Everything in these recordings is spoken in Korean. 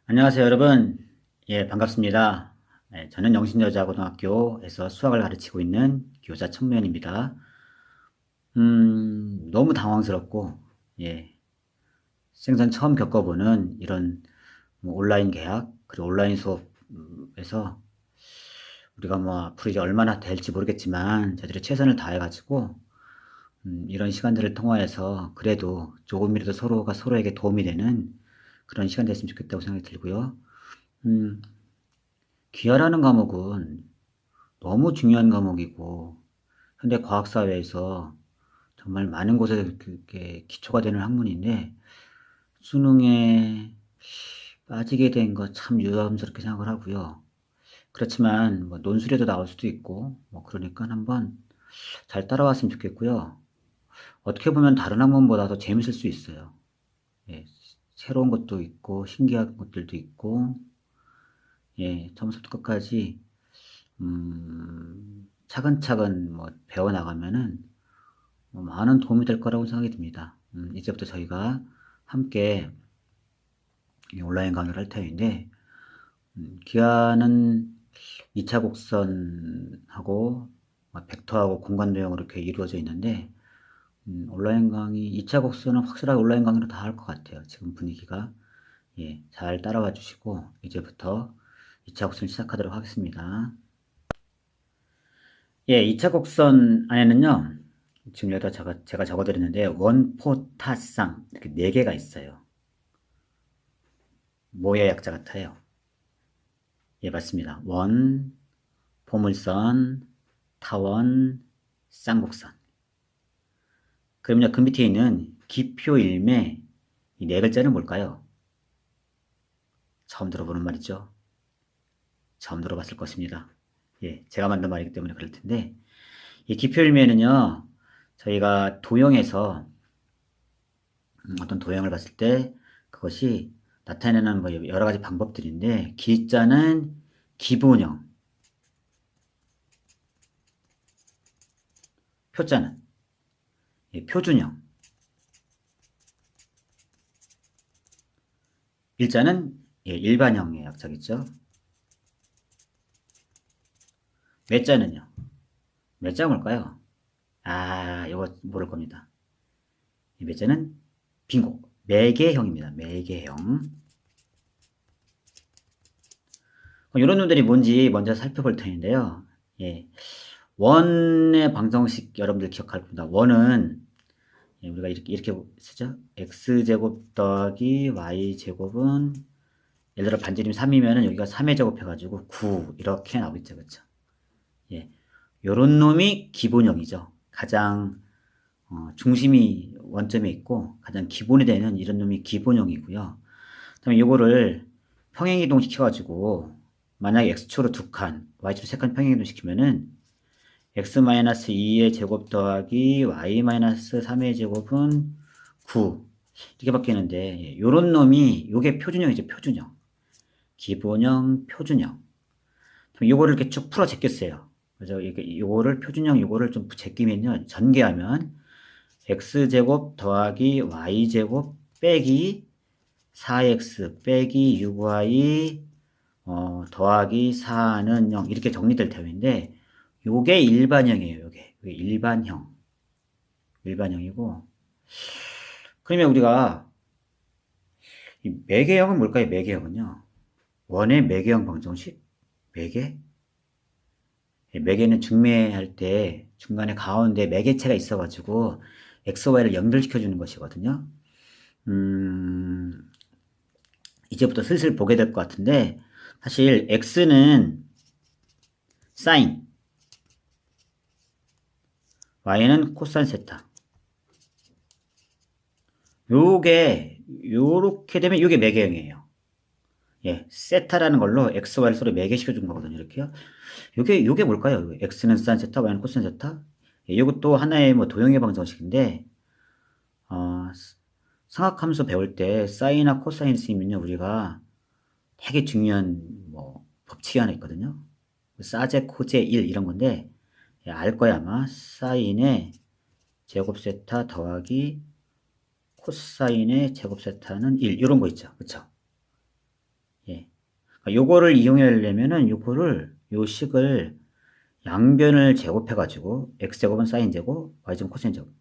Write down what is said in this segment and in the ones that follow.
안녕하세요, 여러분. 예, 반갑습니다. 네, 저는 영신여자고등학교에서 수학을 가르치고 있는 교사 천무현입니다. 너무 당황스럽고, 예, 생전 처음 겪어보는 이런 뭐 온라인 계약, 그리고 온라인 수업에서 우리가 뭐 앞으로 이제 얼마나 될지 모르겠지만, 저희들이 최선을 다해가지고, 이런 시간들을 통화해서 그래도 조금이라도 서로가 서로에게 도움이 되는 그런 시간 됐으면 좋겠다고 생각이 들고요. 음, 기하라는 과목은 너무 중요한 과목이고, 현대 과학사회에서 정말 많은 곳에 그게 기초가 되는 학문인데, 수능에 빠지게 된 거 참 유감스럽게 생각을 하고요. 그렇지만, 뭐, 논술에도 나올 수도 있고, 뭐, 그러니까 한번 잘 따라왔으면 좋겠고요. 어떻게 보면 다른 학문보다 더 재밌을 수 있어요. 예, 새로운 것도 있고, 신기한 것들도 있고, 예, 처음부터 끝까지, 차근차근 뭐, 배워나가면은, 많은 도움이 될 거라고 생각이 듭니다. 이제부터 저희가 함께 온라인 강의를 할 터인데, 기하는 2차 곡선하고 벡터하고 공간 도형으로 이렇게 이루어져 있는데, 온라인 강의, 2차 곡선은 확실하게 온라인 강의로 다 할 것 같아요. 지금 분위기가. 예, 잘 따라와 주시고, 이제부터 2차 곡선 시작하도록 하겠습니다. 예, 2차 곡선 안에는요, 지금 여기다 제가 적어드렸는데, 원포타쌍, 이렇게 4개가 있어요. 모의 약자 같아요. 예, 맞습니다. 원, 포물선, 타원, 쌍곡선. 그럼요, 그 밑에 있는 기표일매, 이 4글자는 뭘까요? 처음 들어보는 말이죠. 처음 들어봤을 것입니다. 예, 제가 만든 말이기 때문에 그럴 텐데, 이 기표일매는요, 저희가 도형에서 어떤 도형을 봤을 때 그것이 나타내는 뭐 여러 가지 방법들인데, 기자는 기본형, 표자는 표준형, 일자는 일반형의 약자겠죠. 매자는요. 매자 뭘까요? 아, 이거 모를 겁니다. 이 매자는 빙고. 매개형입니다. 매개형. 이런 놈들이 뭔지 먼저 살펴볼 텐데요. 예. 원의 방정식 여러분들 기억할 겁니다. 원은 우리가 이렇게 쓰죠. x제곱 더하기 y제곱은 예를 들어 반지름 3이면은 여기가 3의 제곱 해가지고 9 이렇게 나오겠죠. 그렇죠? 예. 요런 놈이 기본형이죠. 가장 중심이 원점에 있고 가장 기본이 되는 이런 놈이 기본형이고요. 그다음에 요거를 평행이동 시켜가지고 만약에 x축으로 2칸, y축으로 3칸 평행이동 시키면은 x-2의 제곱 더하기 y-3의 제곱은 9 이렇게 바뀌는데 요런 놈이 요게 표준형이죠. 표준형. 기본형, 표준형. 그럼 요거를 이렇게 쭉 풀어 제꼈어요. 그래서 요거를 표준형 요거를 좀 제끼면요. 전개하면 x제곱 더하기 y제곱 빼기 4x 빼기 6y 더하기 4는 0 이렇게 정리될 터인데 요게 일반형이에요. 요게 일반형이고 그러면 우리가 이 매개형은 뭘까요? 매개형은요. 원의 매개형 방정식 매개 매개는 중매할 때 중간에 가운데 매개체가 있어가지고 x, y를 연결시켜 주는 것이거든요. 음, 이제부터 슬슬 보게 될 것 같은데 사실 x는 사인, y는 코사인 세타. 요게 요렇게 되면 요게 매개형이에요. 예, 세타라는 걸로 x, y를 서로 매개시켜 준 거거든요. 이렇게요. 요게 뭘까요? x는 사인 세타, y는 코사인 세타. 예, 이것도 하나의 뭐 도형의 방정식인데 어, 상학함수 배울 때 사인이나 코사인 쓰면요 우리가 되게 중요한 뭐 법칙이 하나 있거든요. 사제, 코제, 1 이런 건데 알 거야 아마. 사인의 제곱 세타 더하기 코사인의 제곱 세타는 1 이런 거 있죠. 그쵸? 요거를 이용하려면은 요 식을 양변을 제곱해가지고 x제곱은 사인제곱, y제곱은 코사인제곱.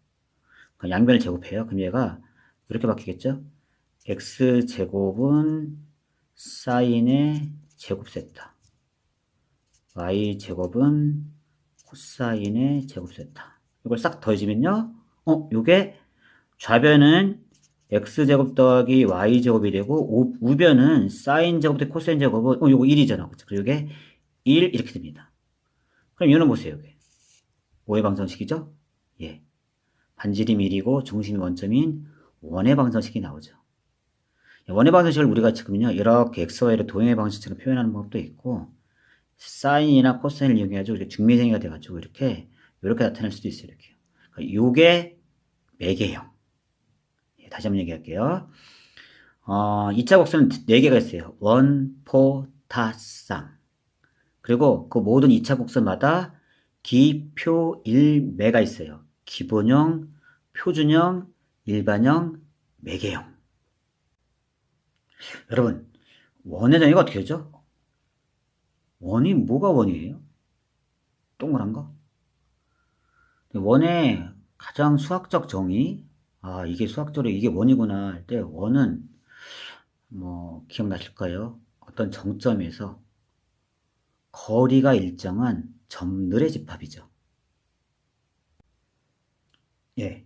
양변을 제곱해요. 그럼 얘가 이렇게 바뀌겠죠? x제곱은 사인의 제곱 세타, y제곱은 코사인의 제곱 세타. 이걸 싹 더해주면요. 요게 좌변은 x제곱 더하기 y제곱이 되고 우변은 사인제곱 대 코사인제곱은 요거 1이잖아. 그쵸? 그리고 이게 1 이렇게 됩니다. 그럼 이거는 보세요. 이게 5의 방정식이죠? 예. 반지름이 1이고 중심이 원점인 원의 방정식이 나오죠. 원의 방정식을 우리가 지금요, 이렇게 xy를 도형의 방식처럼 표현하는 방법도 있고, 사인이나 코사인을 이용해가지고 이렇게 중미생이가 돼가지고 이렇게 나타낼 수도 있어요. 이렇게요. 그러니까 요게 매개형. 예, 다시 한번 얘기할게요. 2차 곡선은 4개가 있어요. 원, 포, 타, 쌍. 그리고 그 모든 2차 곡선마다 기, 표, 일, 매가 있어요. 기본형, 표준형, 일반형, 매개형. 여러분, 원의 정의가 어떻게 되죠? 원이 뭐가 원이에요? 동그란 거? 원의 가장 수학적 정의, 이게 수학적으로 이게 원이구나 할 때 원은 뭐 기억나실까요? 어떤 정점에서 거리가 일정한 점들의 집합이죠. 예.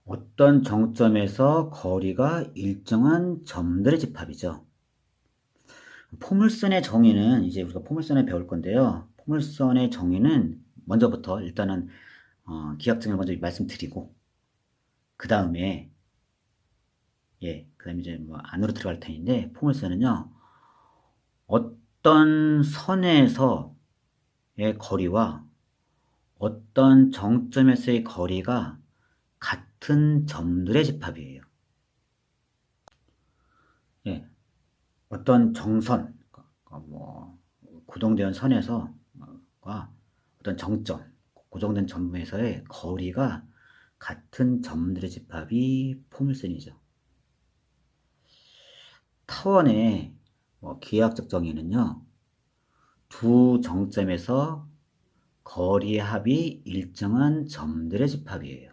어떤 정점에서 거리가 일정한 점들의 집합이죠. 포물선의 정의는 이제 우리가 포물선에 배울 건데요. 포물선의 정의는 먼저부터 일단은 기하학정의를 먼저 말씀드리고 그 다음에 이제 뭐 안으로 들어갈 텐데 포물선은요. 어떤 선에서의 거리와 어떤 정점에서의 거리가 같은 점들의 집합이에요. 예. 어떤 정선, 뭐 고정된 선에서 어떤 정점, 고정된 점에서의 거리가 같은 점들의 집합이 포물선이죠. 타원의 기하학적 정의는요, 두 정점에서 거리의 합이 일정한 점들의 집합이에요.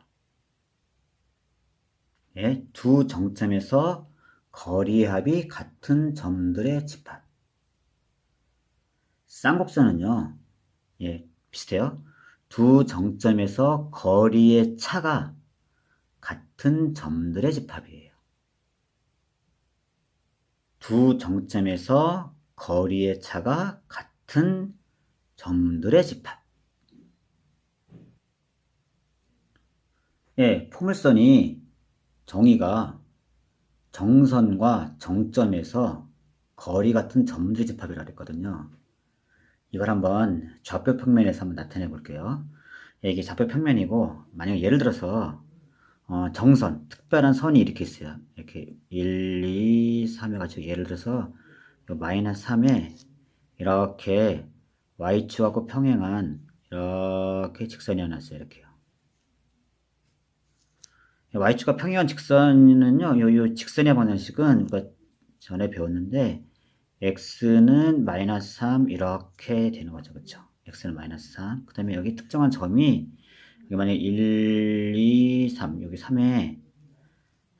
예, 두 정점에서 거리의 합이 같은 점들의 집합. 쌍곡선은요, 비슷해요. 두 정점에서 거리의 차가 같은 점들의 집합이에요. 두 정점에서 거리의 차가 같은 점들의 집합. 포물선이 정의가 정선과 정점에서 거리 같은 점들의 집합이라고 했거든요. 이걸 한번 좌표 평면에서 한번 나타내 볼게요. 이게 좌표 평면이고, 만약 예를 들어서 정선, 특별한 선이 이렇게 있어요. 이렇게 1, 2, 3 해가지고 예를 들어서 마이너스 3에 이렇게 y축하고 평행한 이렇게 직선이 하나 있어요. 이렇게요. y축과 평행한 직선은요, 요 직선의 방정식은 우리가 전에 배웠는데 x는 마이너스 3 이렇게 되는 거죠. 그렇죠? x는 마이너스 3. 그 다음에 여기 특정한 점이 여기 만약에 1, 2, 3 여기 3에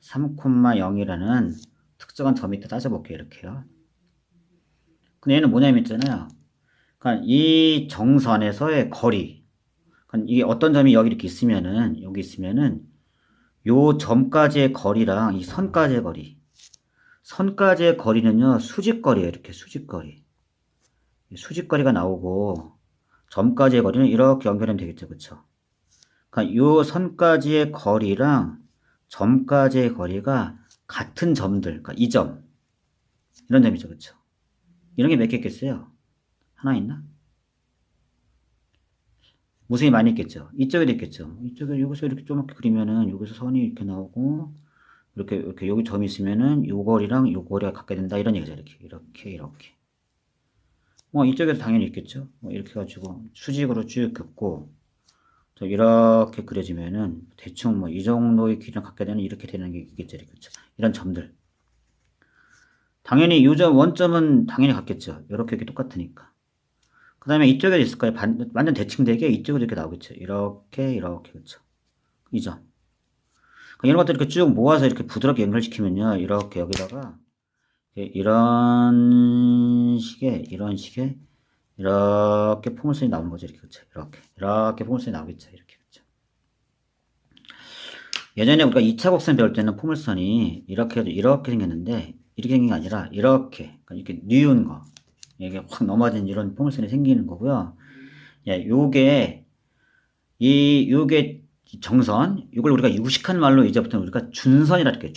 3,0이라는 특정한 점이 있다 따져볼게요. 이렇게요. 근데 얘는 뭐냐면 있잖아요. 그러니까 이 정선에서의 거리. 그러니까 이게 어떤 점이 여기 이렇게 있으면은 여기 있으면은 요 점까지의 거리랑 이 선까지의 거리. 선까지의 거리는요. 수직거리예요. 이렇게 수직거리. 수직거리가 나오고 점까지의 거리는 이렇게 연결하면 되겠죠. 그쵸? 그러니까 요 선까지의 거리랑 점까지의 거리가 같은 점들. 그러니까 이 점. 이런 점이죠. 그쵸? 이런 게 몇 개 있겠어요? 하나 있나? 무수히 많이 있겠죠. 이쪽에도 있겠죠. 이쪽에 여기서 이렇게 조그맣게 그리면은 여기서 선이 이렇게 나오고 이렇게 여기 점이 있으면은 요 거리랑 요 거리가 같게 된다 이런 얘기죠. 이렇게. 뭐 이쪽에도 당연히 있겠죠. 뭐 이렇게 해가지고 수직으로 쭉 긋고 이렇게 그려지면은 대충 뭐 이 정도의 길이랑 갖게 되는 이렇게 되는 게 있겠죠. 그렇죠? 이런 점들. 당연히 요점 원점은 당연히 같겠죠. 이렇게 똑같으니까. 그 다음에 이쪽에도 있을 거예요. 완전 대칭되게 이쪽에도 이렇게 나오겠죠. 이렇게, 그렇죠. 이 점. 이런 것들 이렇게 쭉 모아서 이렇게 부드럽게 연결시키면요. 이렇게 여기다가 이런 식의 이렇게 포물선이 나오는 거죠. 이렇게 그렇죠. 이렇게 포물선이 나오겠죠. 이렇게 그렇죠. 예전에 우리가 2차 곡선 배울 때는 포물선이 이렇게 생겼는데 이렇게 생긴 게 아니라 이렇게 뉘은 거 이게 확 넘어진 이런 포물선이 생기는 거고요. 예, 요게 정선, 이걸 우리가 유식한 말로 이제부터 우리가 준선이라 할게요.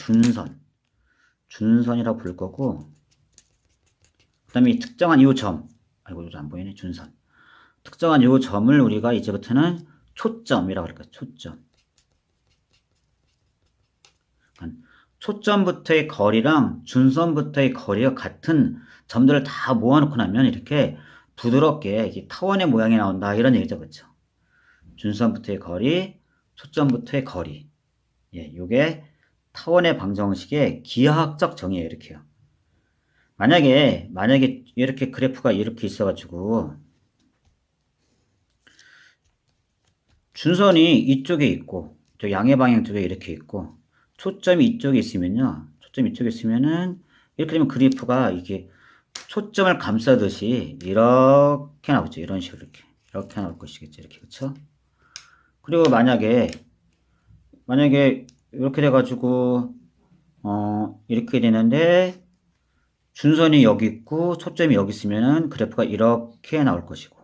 준선이라고 부를 거고, 그 다음에 특정한 이 점, 아이고, 이거 안 보이네, 준선. 특정한 이 점을 우리가 이제부터는 초점이라고 할까요? 초점. 초점부터의 거리랑 준선부터의 거리가 같은 점들을 다 모아놓고 나면 이렇게 부드럽게 이게 타원의 모양이 나온다, 이런 얘기죠. 그렇죠? 준선부터의 거리, 초점부터의 거리. 예, 요게 타원의 방정식의 기하학적 정의예요. 이렇게요. 만약에 이렇게 그래프가 이렇게 있어가지고 준선이 이쪽에 있고 저 양의 방향 쪽에 이렇게 있고 초점이 이쪽에 있으면요. 초점이 이쪽에 있으면은 이렇게 되면 그래프가 이게 초점을 감싸듯이 이렇게 나오죠. 이런 식으로 이렇게 나올 것이겠죠. 이렇게 그렇죠? 그리고 만약에 이렇게 돼가지고 이렇게 되는데 준선이 여기 있고 초점이 여기 있으면은 그래프가 이렇게 나올 것이고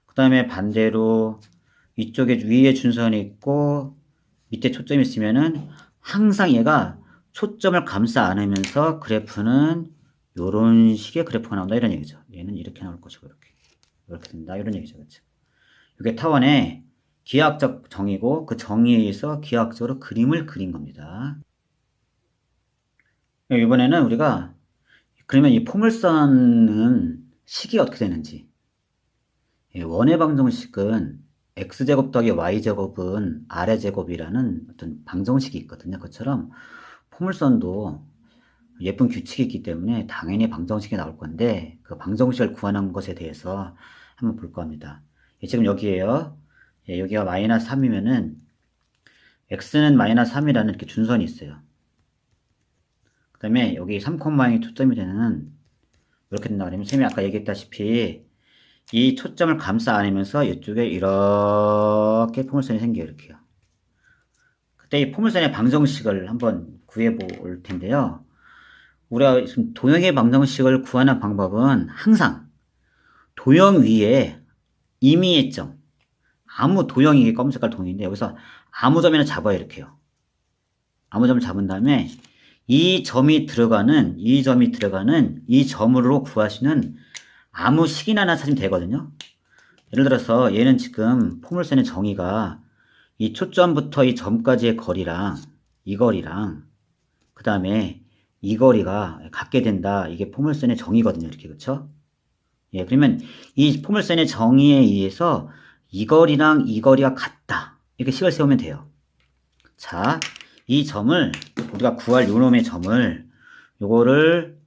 그 다음에 반대로 이쪽에 위에 준선이 있고 밑에 초점이 있으면은 항상 얘가 초점을 감싸 안으면서 그래프는 요런 식의 그래프가 나온다 이런 얘기죠. 얘는 이렇게 나올 것이고 이렇게 된다 이런 얘기죠. 그렇죠? 이게 타원의 기하학적 정의고 그 정의에 의해서 기하학적으로 그림을 그린 겁니다. 이번에는 우리가 그러면 이 포물선은 식이 어떻게 되는지 원의 방정식은 x제곱 더하기 y제곱은 r의 제곱이라는 어떤 방정식이 있거든요. 그것처럼 포물선도 예쁜 규칙이 있기 때문에 당연히 방정식이 나올 건데 그 방정식을 구하는 것에 대해서 한번 볼 겁니다. 지금 여기에요. 여기가 마이너스 3이면은 x는 마이너스 3이라는 이렇게 준선이 있어요. 그 다음에 여기 3,0이 초점이 되는 이렇게 된다 그러면 쌤이 아까 얘기했다시피 이 초점을 감싸 안으면서 이쪽에 이렇게 포물선이 생겨요. 이렇게요. 그때 이 포물선의 방정식을 한번 구해 볼 텐데요. 우리가 지금 도형의 방정식을 구하는 방법은 항상 도형 위에 임의의 점, 아무 도형이 검은색깔 도형인데 여기서 아무 점이나 잡아요. 이렇게요. 아무 점을 잡은 다음에 이 점이 들어가는 이 점으로 구하시는 아무 식이나 하나 찾으면 되거든요. 예를 들어서 얘는 지금 포물선의 정의가 이 초점부터 이 점까지의 거리랑 이 거리랑 그 다음에 이 거리가 같게 된다. 이게 포물선의 정의거든요. 이렇게 그렇죠? 예, 그러면 이 포물선의 정의에 의해서 이 거리랑 이 거리가 같다. 이렇게 식을 세우면 돼요. 자, 이 점을 우리가 구할 요놈의 점을 요거를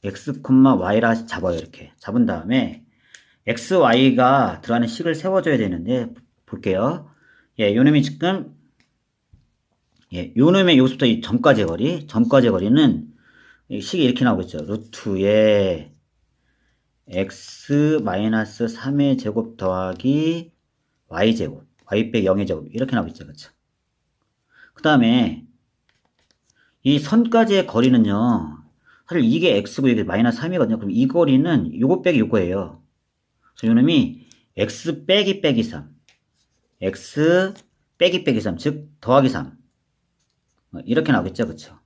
x, y라 잡아요. 이렇게 잡은 다음에 x, y가 들어가는 식을 세워줘야 되는데 볼게요. 예, 요놈이 지금 요놈의 여기서부터 이 점까지의 거리는 식이 이렇게 나오겠죠. 루트에 x-3의 제곱 더하기 y제곱 y 빼기 0의 제곱 이렇게 나오겠죠. 그렇죠? 그 다음에 이 선까지의 거리는요. 사실 이게 x고 이게 마이너스 3이거든요. 그럼 이 거리는 요거 빼기 요거예요. 그래서 요놈이 x 빼기 빼기 3 x 빼기 빼기 3 즉 더하기 3 이렇게 나오겠죠. 그렇죠?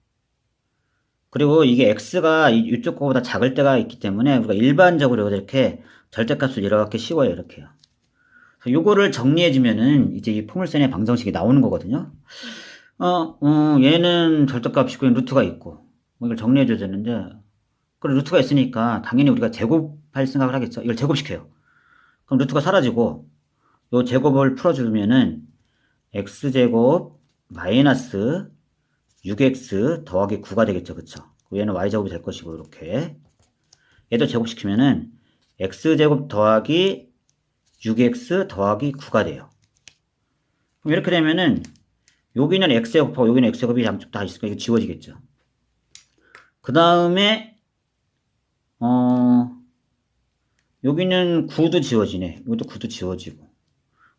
그리고 이게 x가 이쪽 거보다 작을 때가 있기 때문에 우리가 일반적으로 이렇게 절대값을 이렇게 씌워요. 이렇게요. 요거를 정리해주면은 이제 이 포물선의 방정식이 나오는 거거든요. 얘는 절대값이고 루트가 있고 이걸 정리해줘야 되는데 그 루트가 있으니까 당연히 우리가 제곱할 생각을 하겠죠. 이걸 제곱시켜요. 그럼 루트가 사라지고 요 제곱을 풀어주면은 x제곱 마이너스 6x 더하기 9가 되겠죠. 그쵸? 얘는 y제곱이 될 것이고, 이렇게. 얘도 제곱시키면은 x제곱 더하기 6x 더하기 9가 돼요. 그럼 이렇게 되면은 여기는 x제곱하고 여기는 x제곱이 양쪽 다 있으니까 이거 지워지겠죠. 그 다음에 여기는 9도 지워지네. 이것도 9도 지워지고.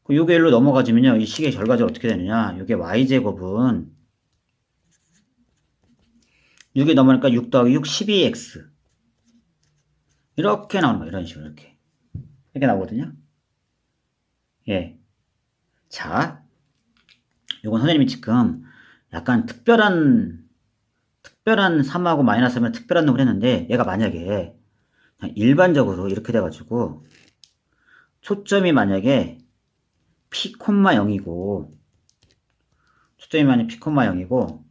요게 일로 넘어가지면요. 이 식의 결과적으로 어떻게 되느냐. 요게 y제곱은 6이 넘어가니까 6 더하기 6, 12x. 이렇게 나오는 거예요. 이런 식으로 이렇게. 이렇게 나오거든요. 예. 자, 요건 선생님이 지금 약간 특별한 3하고 마이너스 하면 특별한 놈을 했는데, 얘가 만약에 그냥 일반적으로 이렇게 돼가지고 초점이 만약에 p, 0이고 초점이 만약에 p, 0이고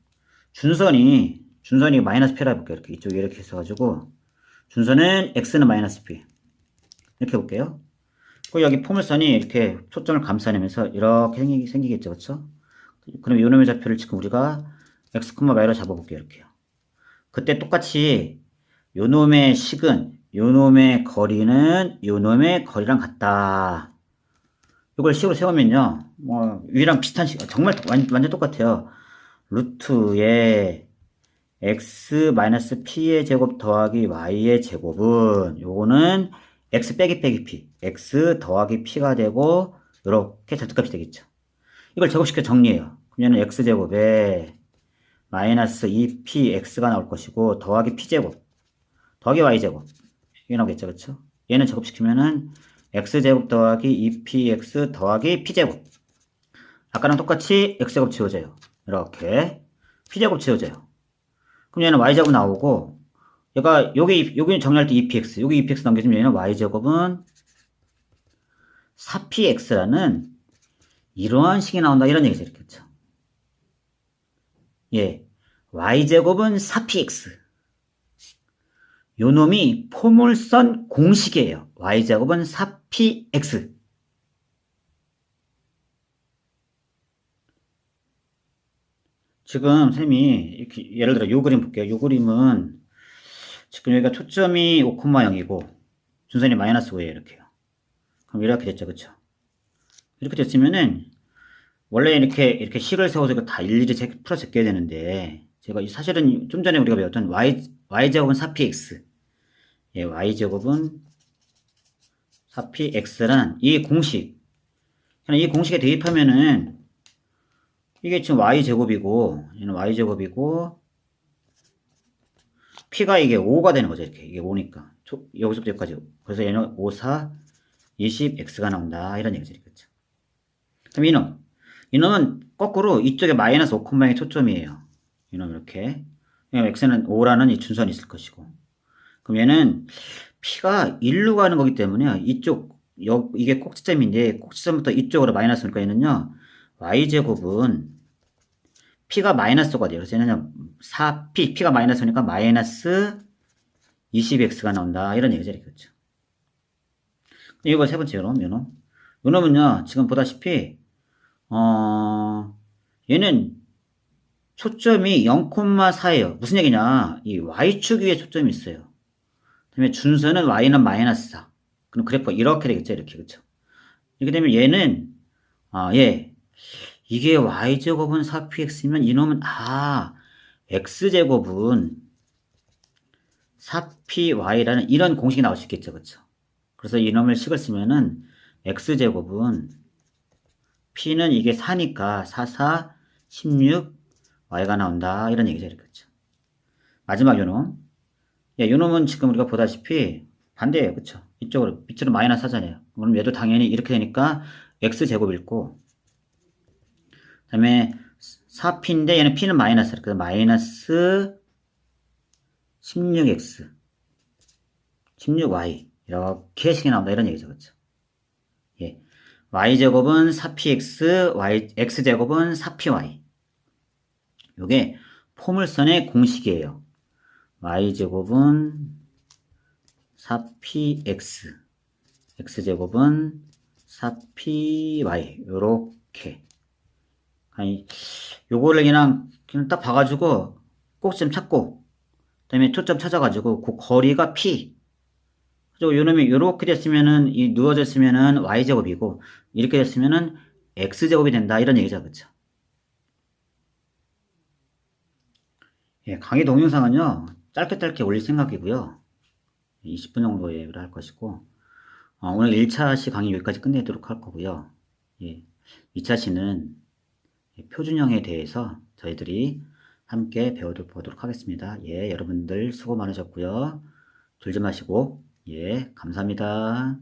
준선이 마이너스 p라 해볼게요. 이렇게 이쪽에 이렇게 있어가지고 준선은 x는 마이너스 p 이렇게 해볼게요. 그리고 여기 포물선이 이렇게 초점을 감싸내면서 이렇게 생기겠죠, 그렇죠? 그럼 요놈의 좌표를 지금 우리가 x, y로 잡아볼게요. 이렇게요. 그때 똑같이 요놈의 식은 요놈의 거리는 요놈의 거리랑 같다. 이걸 식으로 세우면요, 뭐 위랑 비슷한 식, 정말 완전 똑같아요. 루트의 x-p의 제곱 더하기 y의 제곱은 요거는 x 빼기 p, x 더하기 p가 되고 이렇게 절대값이 되겠죠. 이걸 제곱시켜 정리해요. 그럼 얘는 x제곱에 마이너스 2px가 나올 것이고 더하기 p제곱 더하기 y제곱 이게 나오겠죠. 그렇죠? 얘는 제곱시키면은 x제곱 더하기 2px 더하기 p제곱. 아까랑 똑같이 x제곱 지워져요. 이렇게 p제곱 지워져요. 그럼 얘는 y제곱 나오고 얘가 여기 정리할 때 2px 여기 2px 남겨주면 얘는 y제곱은 4px라는 이러한 식이 나온다 이런 얘기죠. 이렇게. 예, y제곱은 4px 요 놈이 포물선 공식이에요. y제곱은 4px 지금 선생님이 이렇게 예를 들어 요 그림 볼게요. 요 그림은 지금 여기가 초점이 5,0이고 준선이 마이너스 5예요. 이렇게요. 그럼 이렇게 됐죠. 그쵸? 이렇게 됐으면은 원래 이렇게 식을 세워서 이거 다 일일이 풀어 제껴야 되는데 제가 사실은 좀 전에 우리가 배웠던 y제곱은 4px 예, y제곱은 4px란 이 공식 그냥 이 공식에 대입하면은 이게 지금 y제곱이고 얘는 y제곱이고 p가 이게 5가 되는 거죠. 이게 5니까 여기서부터 여기까지 그래서 얘는 5, 4, 20x가 나온다 이런 얘기죠. 그렇죠? 그럼 이놈은 거꾸로 이쪽에 마이너스 5,0의 초점이에요. 이놈 이렇게 x는 5라는 이 준선이 있을 것이고 그럼 얘는 p가 1로 가는 거기 때문에 이게 꼭지점인데 꼭지점부터 이쪽으로 마이너스니까 얘는요 y제곱은 p가 마이너스 5가 돼요. 그래서 얘는 4p p가 마이너스니까 마이너스 20x가 나온다 이런 얘기죠. 그렇죠? 이거 세 번째 요놈은요 지금 보다시피 얘는 초점이 0,4예요. 무슨 얘기냐? 이 y축 위에 초점이 있어요. 그다음에 준선은 y는 마이너스 4. 그럼 그래프가 이렇게 되겠죠. 이렇게 그렇죠? 이렇게 되면 얘는 이게 y제곱은 4px면 이놈은 x제곱은 4py라는 이런 공식이 나올 수 있겠죠. 그렇죠? 그래서 이놈을 식을 쓰면은 x제곱은 p는 이게 4니까 4, 4, 16 y가 나온다 이런 얘기죠. 그렇죠? 마지막 요놈 요놈은 지금 우리가 보다시피 반대예요. 그렇죠? 이쪽으로 밑으로 마이너스 하잖아요. 그럼 얘도 당연히 이렇게 되니까 x제곱이고 그 다음에 4p인데 얘는 p는 마이너스라 그래서 마이너스 16x 16y 이렇게 식이 나온다 이런 얘기죠. 그렇죠? 예. y제곱은 4px x제곱은 4py 요게 포물선의 공식이에요. y제곱은 4px x제곱은 4py 요렇게 아니 요거를 그냥 딱 봐가지고 꼭지점 찾고 그다음에 초점 찾아가지고 그 거리가 p. 그죠? 요놈이 이렇게 됐으면은 이 누워져 있으면은 y제곱이고 이렇게 됐으면은 x제곱이 된다 이런 얘기죠, 그렇죠? 예, 강의 동영상은요 짧게 올릴 생각이고요. 20분 정도 예를 할 것이고 오늘 1차 시 강의 여기까지 끝내도록 할 거고요. 예, 2차 시는 표준형에 대해서 저희들이 함께 배워보도록 하겠습니다. 예, 여러분들 수고 많으셨고요. 졸지 마시고 예, 감사합니다.